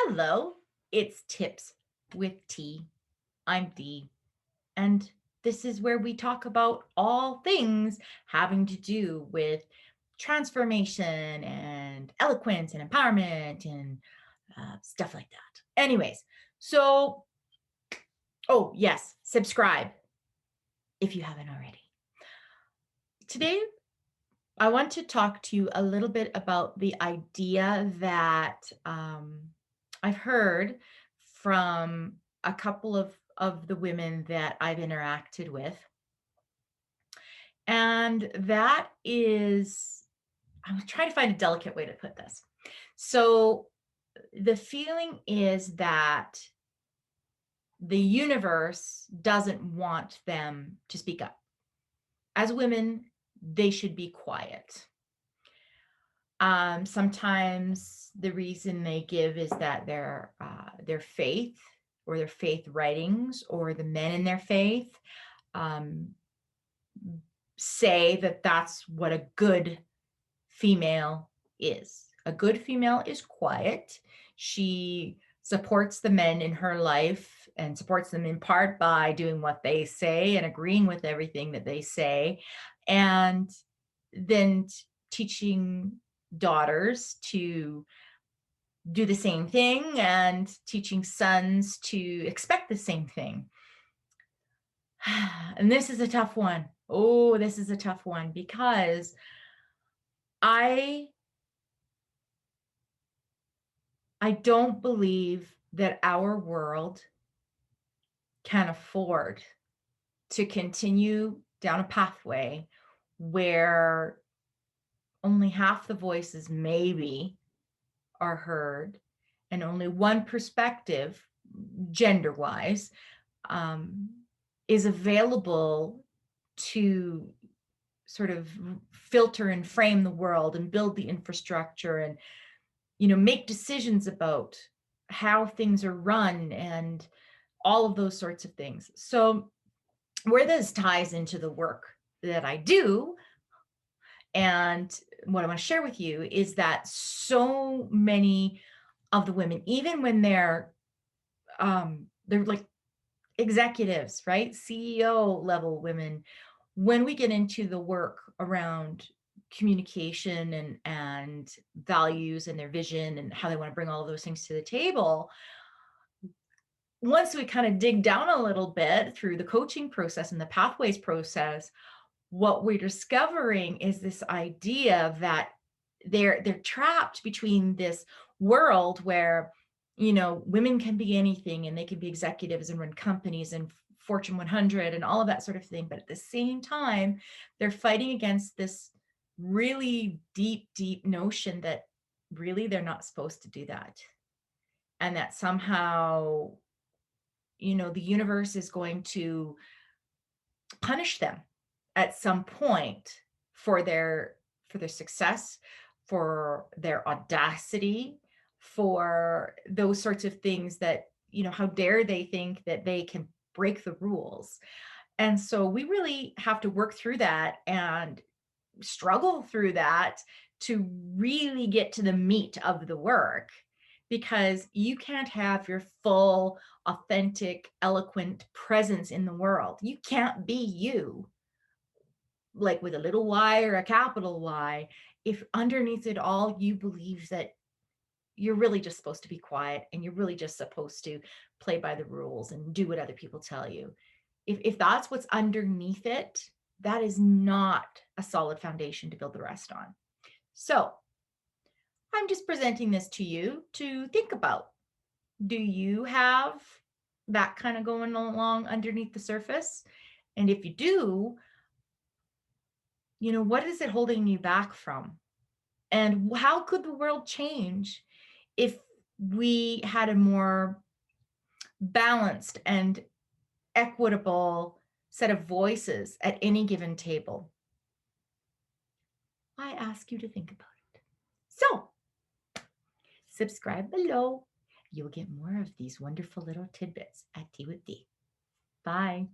Hello, it's Tips with T. I'm Dee, and this is where we talk about all things having to do with transformation and eloquence and empowerment and stuff like that. Anyways, so, oh, yes, subscribe if you haven't already. Today, I want to talk to you a little bit about the idea that I've heard from a couple of the women that I've interacted with. And that is, I'm trying to find a delicate way to put this. So the feeling is that the universe doesn't want them to speak up. As women, they should be quiet. Sometimes the reason they give is that their faith or their faith writings or the men in their faith um, say that that's what a good female is. A good female is quiet. She supports the men in her life and supports them in part by doing what they say and agreeing with everything that they say, and then teaching daughters to do the same thing and teaching sons to expect the same thing. And this is a tough one. Oh, this is a tough one because I I don't believe that our world can afford to continue down a pathway where only half the voices maybe are heard and only one perspective, gender wise, um, is available to sort of filter and frame the world and build the infrastructure and make decisions about how things are run and all of those sorts of things. So where this ties into the work that I do and what I want to share with you is that so many of the women, even when they're like executives, right? CEO level women, when we get into the work around communication and values and their vision and how they want to bring all of those things to the table, once we kind of dig down a little bit through the coaching process and the pathways process, what we're discovering is this idea that they're trapped between this world where women can be anything and they can be executives and run companies and Fortune 100 and all of that sort of thing, but at the same time they're fighting against this really deep notion that really they're not supposed to do that, and that somehow the universe is going to punish them at some point for their success, for their audacity, for those sorts of things that, how dare they think that they can break the rules. And so we really have to work through that and struggle through that to really get to the meat of the work, because you can't have your full, authentic, eloquent presence in the world. You can't be you, like with a little y or a capital Y, if underneath it all you believe that you're really just supposed to be quiet and you're really just supposed to play by the rules and do what other people tell you. If that's what's underneath it, that is not a solid foundation to build the rest on. So I'm just presenting this to you to think about. Do you have that kind of going along underneath the surface? And if you do, what is it holding you back from? And how could the world change if we had a more balanced and equitable set of voices at any given table? I ask you to think about it. So, subscribe below. You'll get more of these wonderful little tidbits at TEEwithD. Bye.